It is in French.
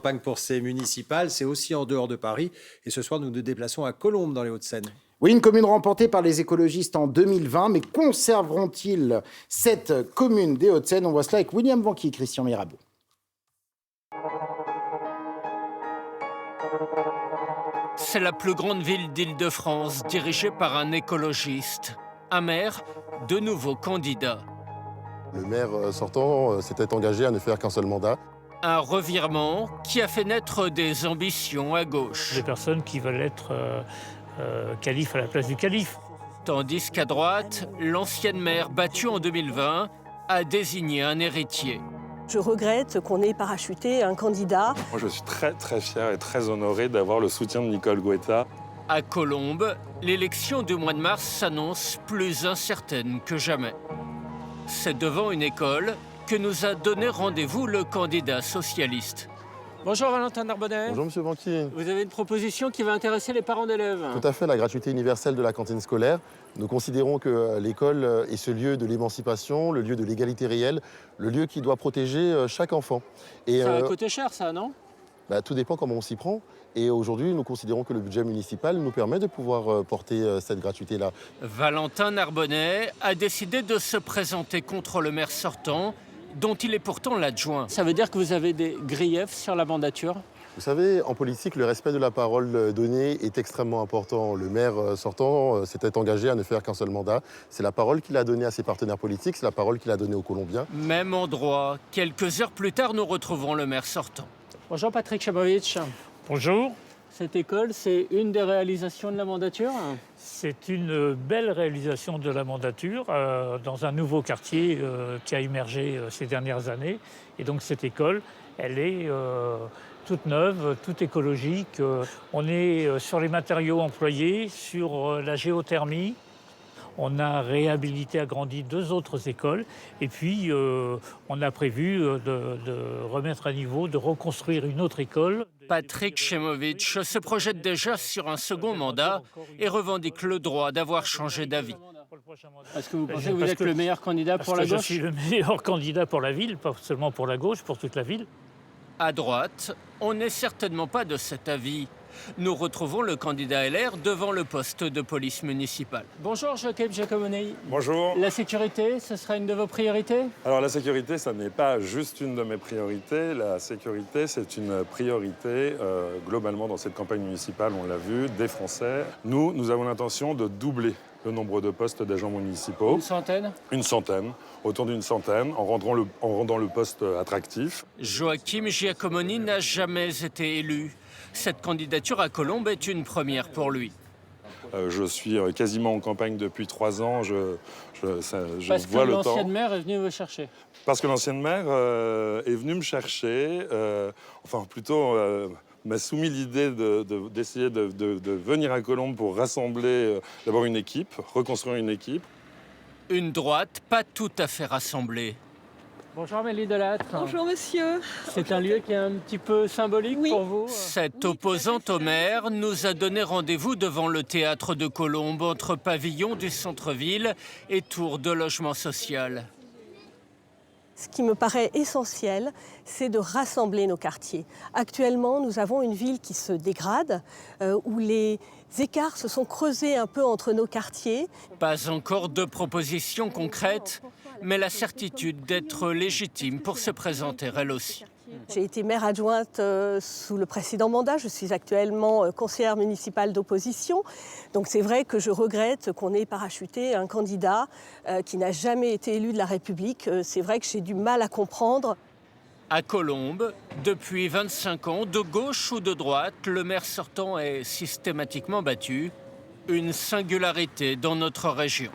campagne pour ces municipales, c'est aussi en dehors de Paris. Et ce soir, nous nous déplaçons à Colombes, dans les Hauts-de-Seine. Oui, une commune remportée par les écologistes en 2020, mais conserveront-ils cette commune des Hauts-de-Seine? On voit cela avec William Vanqui et Christian Mirabeau. C'est la plus grande ville d'Île-de-France, dirigée par un écologiste. Un maire, de nouveaux candidats. Le maire sortant s'était engagé à ne faire qu'un seul mandat. Un revirement qui a fait naître des ambitions à gauche. Des personnes qui veulent être calife à la place du calife. Tandis qu'à droite, l'ancienne maire battue en 2020 a désigné un héritier. Je regrette qu'on ait parachuté un candidat. Moi, je suis très fier et très honoré d'avoir le soutien de Nicole Gouetta. À Colombes, l'élection du mois de mars s'annonce plus incertaine que jamais. C'est devant une école que nous a donné rendez-vous le candidat socialiste. Bonjour Valentin Narbonnet. Bonjour Monsieur Vanqui. Vous avez une proposition qui va intéresser les parents d'élèves. Tout à fait, la gratuité universelle de la cantine scolaire. Nous considérons que l'école est ce lieu de l'émancipation, le lieu de l'égalité réelle, le lieu qui doit protéger chaque enfant. Et, ça va coûter cher ça, non? Tout dépend comment on s'y prend. Et aujourd'hui, nous considérons que le budget municipal nous permet de pouvoir porter cette gratuité-là. Valentin Narbonnet a décidé de se présenter contre le maire sortant, dont il est pourtant l'adjoint. Ça veut dire que vous avez des griefs sur la mandature? Vous savez, en politique, le respect de la parole donnée est extrêmement important. Le maire sortant s'était engagé à ne faire qu'un seul mandat. C'est la parole qu'il a donnée à ses partenaires politiques, c'est la parole qu'il a donnée aux Colombiens. Même endroit. Quelques heures plus tard, nous retrouvons le maire sortant. Bonjour Patrick Chabovic. Bonjour. Cette école, c'est une des réalisations de la mandature? C'est une belle réalisation de la mandature dans un nouveau quartier qui a émergé ces dernières années. Et donc cette école, elle est toute neuve, toute écologique. On est sur les matériaux employés, sur la géothermie. On a réhabilité, agrandi 2 autres écoles. Et puis, on a prévu de remettre à niveau, de reconstruire une autre école. Patrick Chemovic se projette déjà sur un second mandat et revendique le droit d'avoir changé d'avis. Est-ce que vous pensez que vous êtes le meilleur candidat pour la gauche? Je suis le meilleur candidat pour la ville, pas seulement pour la gauche, pour toute la ville. À droite, on n'est certainement pas de cet avis. Nous retrouvons le candidat LR devant le poste de police municipale. Bonjour Joachim Giacomonei. Bonjour. La sécurité, ce sera une de vos priorités? Alors la sécurité, ça n'est pas juste une de mes priorités. La sécurité, c'est une priorité globalement dans cette campagne municipale, on l'a vu, des Français. Nous avons l'intention de doubler le nombre de postes d'agents municipaux. Une centaine? Une centaine, autour d'une centaine, en rendant le poste attractif. Joachim Giacomoni n'a jamais été élu. Cette candidature à Colombes est une première pour lui. Je suis quasiment en campagne depuis 3 ans. Parce vois que le temps. l'ancienne maire est venue vous chercher. Parce que l'ancienne maire est venue me chercher, m'a soumis l'idée d'essayer de venir à Colombes pour rassembler d'abord une équipe, reconstruire une équipe. Une droite pas tout à fait rassemblée. Bonjour Amélie Delattre. Bonjour monsieur. C'est un lieu qui est un petit peu symbolique pour vous? Cette opposante au maire nous a donné rendez-vous devant le théâtre de Colombes, entre pavillons du centre-ville et tours de logement social. Ce qui me paraît essentiel, c'est de rassembler nos quartiers. Actuellement, nous avons une ville qui se dégrade, où les écarts se sont creusés un peu entre nos quartiers. Pas encore de propositions concrètes, mais la certitude d'être légitime pour se présenter elle aussi. J'ai été maire adjointe sous le précédent mandat. Je suis actuellement conseillère municipale d'opposition. Donc c'est vrai que je regrette qu'on ait parachuté un candidat qui n'a jamais été élu de la République. C'est vrai que j'ai du mal à comprendre. À Colombes, depuis 25 ans, de gauche ou de droite, le maire sortant est systématiquement battu. Une singularité dans notre région.